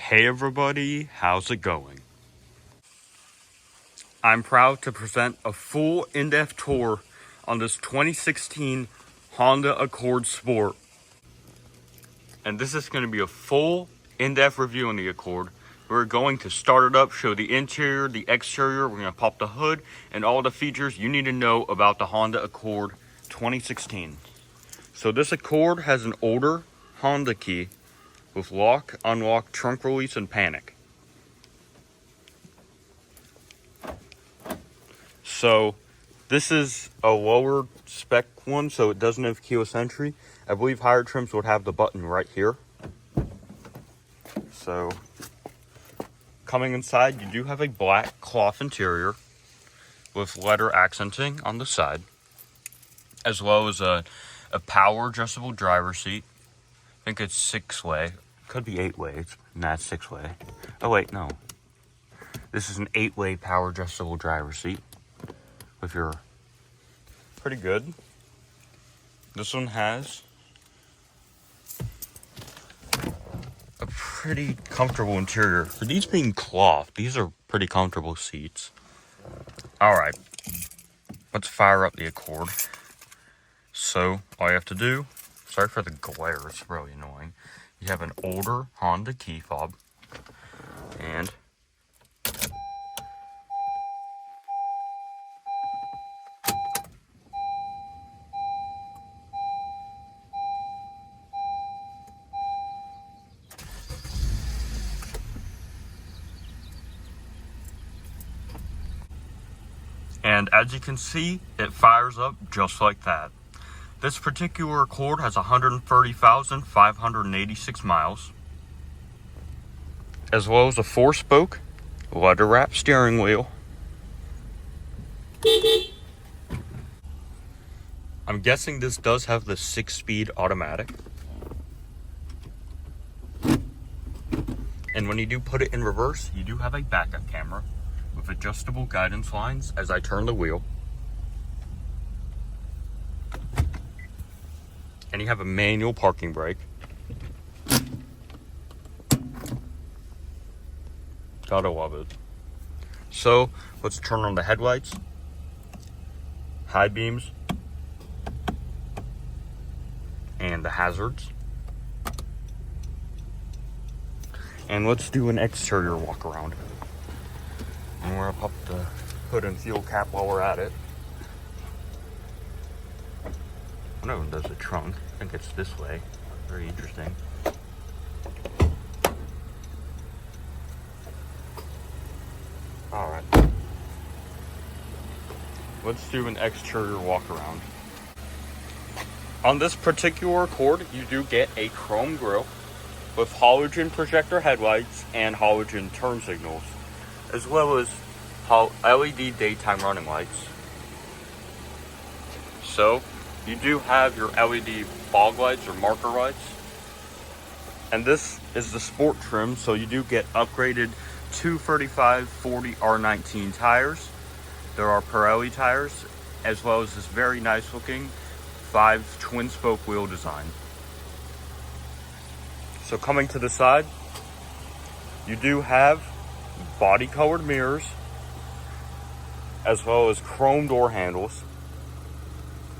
Hey everybody, how's it going? I'm proud to present a full in-depth tour on this 2016 Honda Accord Sport. And this is going to be a full in-depth review on the Accord. We're going to start it up, show the interior, the exterior, we're going to pop the hood, and all the features you need to know about the Honda Accord 2016. So this Accord has an older Honda key with lock, unlock, trunk release, and panic. So this is a lower spec one, so it doesn't have keyless entry. I believe higher trims would have the button right here. So coming inside, you do have a black cloth interior with leather accenting on the side, as well as a power adjustable driver's seat. I think it's 6-way. Could be 8-way. Nah, it's 6-way. Oh wait, no. This is an 8-way power adjustable driver's seat with your pretty good. This one has a pretty comfortable interior. For these being cloth, these are pretty comfortable seats. Alright, let's fire up the Accord. So, all you have to do, sorry for the glare, it's really annoying. You have an older Honda key fob, and as you can see, it fires up just like that. This particular Accord has 130,586 miles, as well as a 4-spoke leather wrap steering wheel. I'm guessing this does have the 6-speed automatic. And when you do put it in reverse, you do have a backup camera with adjustable guidance lines as I turn the wheel. And you have a manual parking brake. Gotta love it. So let's turn on the headlights, high beams, and the hazards. And let's do an exterior walk around. And we're gonna pop the hood and fuel cap while we're at it. One of them does the trunk. I think it's this way. Very interesting. Alright. Let's do an exterior walk around. On this particular Accord, you do get a chrome grille with halogen projector headlights and halogen turn signals, as well as LED daytime running lights. So, you do have your LED fog lights or marker lights. And this is the sport trim, so you do get upgraded 235/40 R19 tires. There are Pirelli tires, as well as this very nice looking 5 twin spoke wheel design. So coming to the side, you do have body colored mirrors, as well as chrome door handles.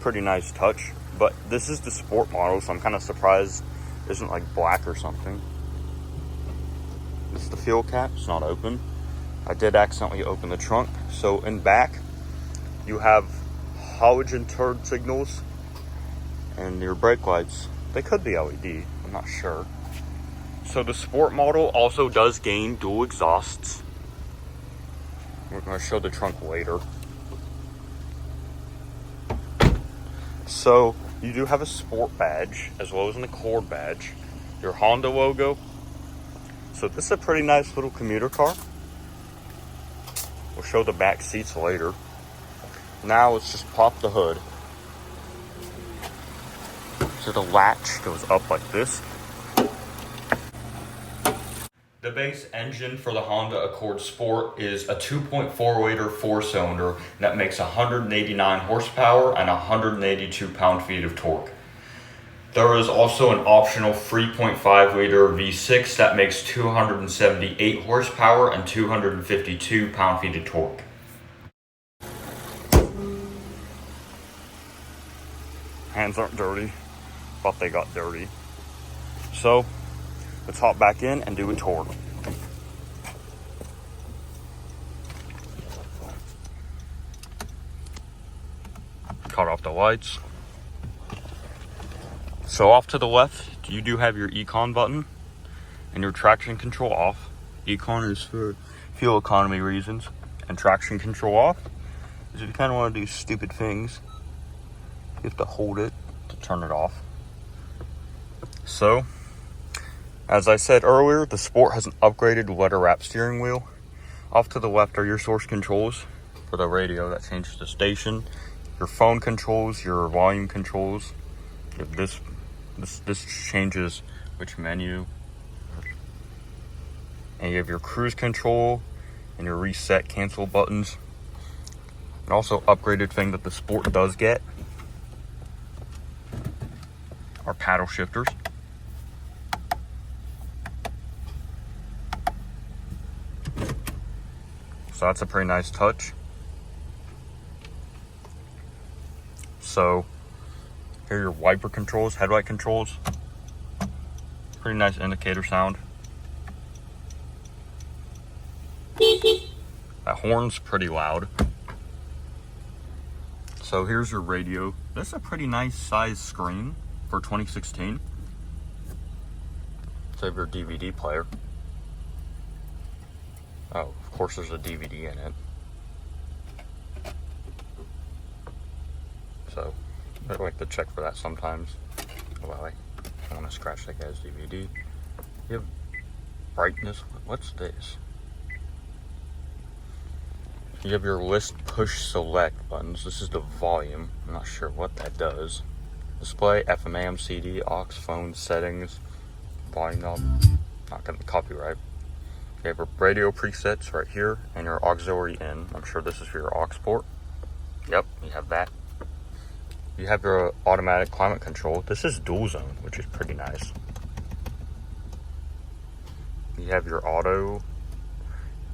Pretty nice touch, but this is the sport model, so I'm kind of surprised it isn't like black or something. This is the fuel cap, it's not open. I did accidentally open the trunk. So in back, you have halogen turn signals, and your brake lights, they could be LED, I'm not sure. So the sport model also does gain dual exhausts. We're going to show the trunk later. So you do have a sport badge as well as an Accord badge, your Honda logo. So this is a pretty nice little commuter car. We'll show the back seats later. Now let's just pop the hood. So the latch goes up like this. The base engine for the Honda Accord Sport is a 2.4-liter 4-cylinder that makes 189 horsepower and 182 pound-feet of torque. There is also an optional 3.5 liter V6 that makes 278 horsepower and 252 pound-feet of torque. Hands aren't dirty, but they got dirty. So let's hop back in and do a tour. Cut off the lights. So off to the left, you do have your econ button and your traction control off. Econ is for fuel economy reasons, and traction control off is if you kind of want to do stupid things, you have to hold it to turn it off. So, as I said earlier, the Sport has an upgraded leather wrap steering wheel. Off to the left are your source controls for the radio that changes the station, your phone controls, your volume controls. This changes which menu. And you have your cruise control and your reset cancel buttons. And also upgraded thing that the Sport does get are paddle shifters. So that's a pretty nice touch. So here are your wiper controls, headlight controls. Pretty nice indicator sound. That horn's pretty loud. So here's your radio. This is a pretty nice size screen for 2016. So you have your DVD player. Oh, of course there's a DVD in it. So I like to check for that sometimes. Well, I want to scratch that guy's DVD. You have brightness. What's this? You have your list push select buttons. This is the volume. I'm not sure what that does. Display, FM, AM, CD, aux, phone, settings, volume knob. Not gonna copyright. You have your radio presets right here and your auxiliary in. I'm sure this is for your aux port. Yep, you have that. You have your automatic climate control. This is dual zone, which is pretty nice. You have your auto,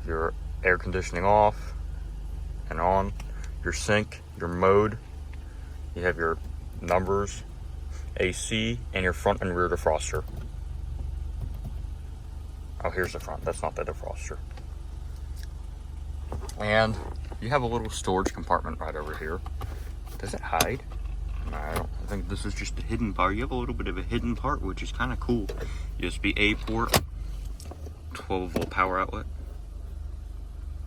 your air conditioning off and on, your sync, your mode. You have your numbers, AC, and your front and rear defroster. Oh, here's the front. That's not the defroster. And you have a little storage compartment right over here. Does it hide? No, I don't. I think this is just a hidden part. You have a little bit of a hidden part, which is kind of cool. USB-A port, 12-volt power outlet.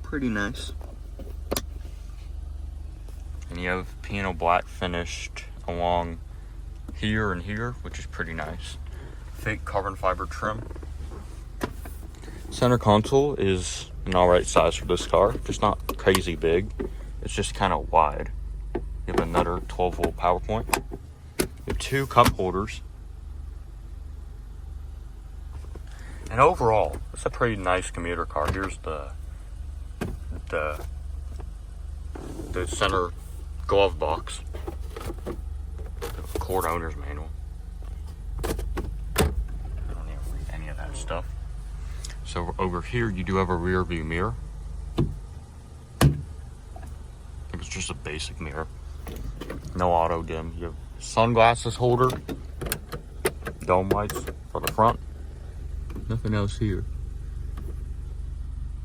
Pretty nice. And you have piano black finished along here and here, which is pretty nice. Fake carbon fiber trim. Center console is an alright size for this car. It's not crazy big. It's just kind of wide. You have another 12-volt power point. You have two cup holders. And overall, it's a pretty nice commuter car. Here's the center glove box. Ford owner's manual. I don't even read any of that stuff. So over here, you do have a rear view mirror. I think it's just a basic mirror. No auto dim. You have sunglasses holder, dome lights for the front. Nothing else here.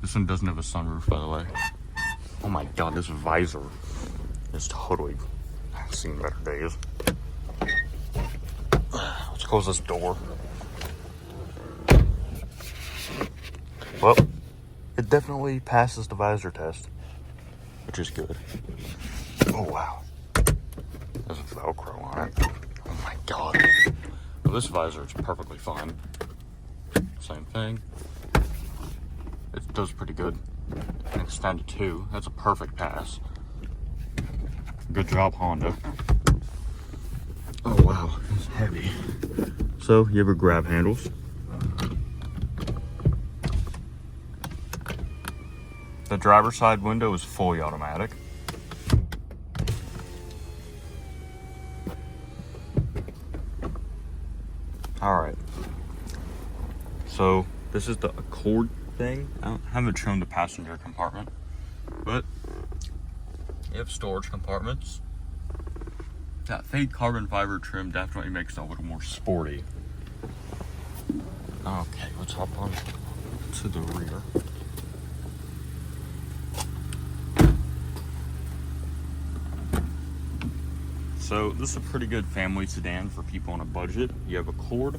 This one doesn't have a sunroof, by the way. Oh my god, this visor is totally seen better days. Let's close this door. Well, it definitely passes the visor test, which is good. Oh wow. There's a Velcro on it. Oh my god. Well, this visor is perfectly fine. Same thing. It does pretty good. And extended too. That's a perfect pass. Good job, Honda. Oh wow, it's heavy. So you have your grab handles. The driver's side window is fully automatic. So this is the Accord thing. I haven't shown the passenger compartment, but you have storage compartments. That fake carbon fiber trim definitely makes it a little more sporty. Okay, let's hop on to the rear. So this is a pretty good family sedan for people on a budget. You have Accord.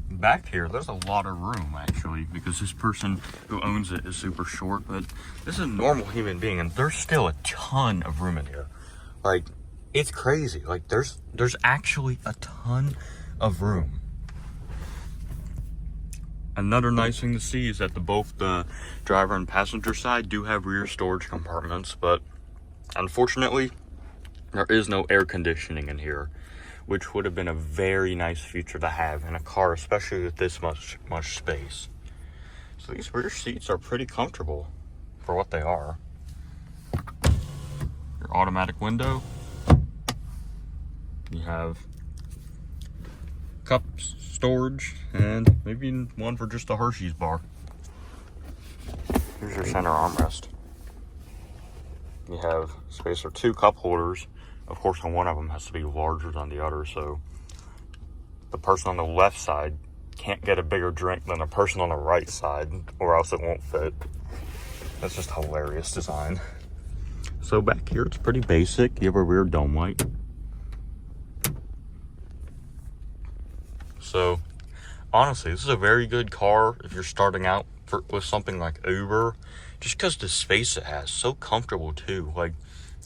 Back here, there's a lot of room actually, because this person who owns it is super short, but this is a normal human being and there's still a ton of room in here. Like, it's crazy. Like, there's actually a ton of room. Another nice thing to see is that both the driver and passenger side do have rear storage compartments, but unfortunately, there is no air conditioning in here, which would have been a very nice feature to have in a car, especially with this much space. So these rear seats are pretty comfortable for what they are. Your automatic window. You have cups, storage, and maybe one for just a Hershey's bar. Here's your center armrest. You have space for 2 cup holders. Of course, one of them has to be larger than the other, so the person on the left side can't get a bigger drink than the person on the right side, or else it won't fit. That's just hilarious design. So back here, it's pretty basic. You have a rear dome light. So honestly, this is a very good car if you're starting out with something like Uber, just because the space it has, so comfortable too. Like,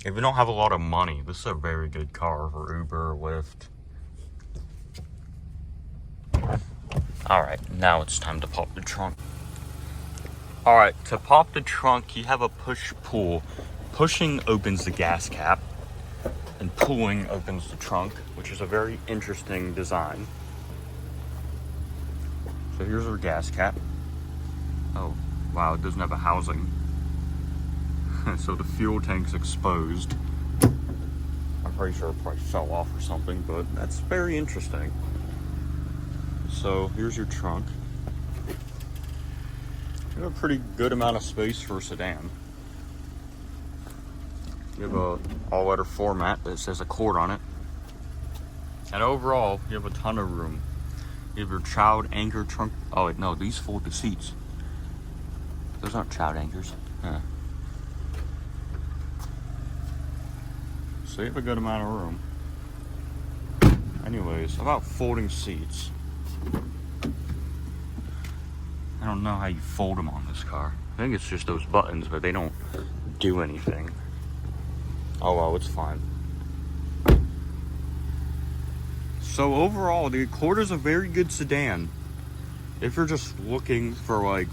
if you don't have a lot of money, this is a very good car for Uber or Lyft. Alright, now it's time to pop the trunk. Alright, to pop the trunk, you have a push-pull. Pushing opens the gas cap, and pulling opens the trunk, which is a very interesting design. So here's our gas cap. Oh, wow, it doesn't have a housing. So the fuel tank's exposed. I'm pretty sure it probably fell off or something, but that's very interesting. So here's your trunk. You have a pretty good amount of space for a sedan. You have a all-letter format that says Accord on it. And overall, you have a ton of room. You have your child anchor trunk. Oh wait, no, these fold the seats. Those aren't child anchors. Yeah. So you have a good amount of room. Anyways, about folding seats. I don't know how you fold them on this car. I think it's just those buttons, but they don't do anything. Oh well, it's fine. So overall, the Accord is a very good sedan. If you're just looking for like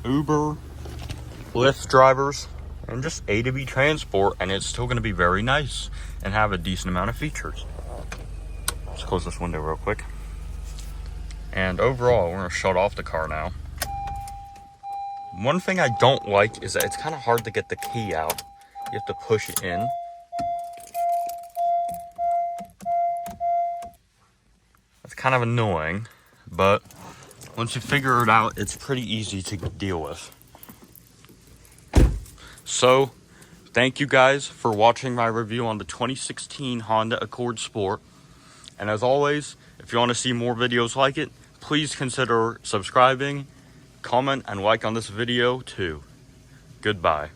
Uber, Lyft drivers, and just A to B transport, and it's still going to be very nice and have a decent amount of features. Let's close this window real quick. And overall, we're going to shut off the car now. One thing I don't like is that it's kind of hard to get the key out. You have to push it in. That's kind of annoying, but once you figure it out, it's pretty easy to deal with. So, thank you guys for watching my review on the 2016 Honda Accord Sport. And as always, if you want to see more videos like it, please consider subscribing, comment, and like on this video too. Goodbye.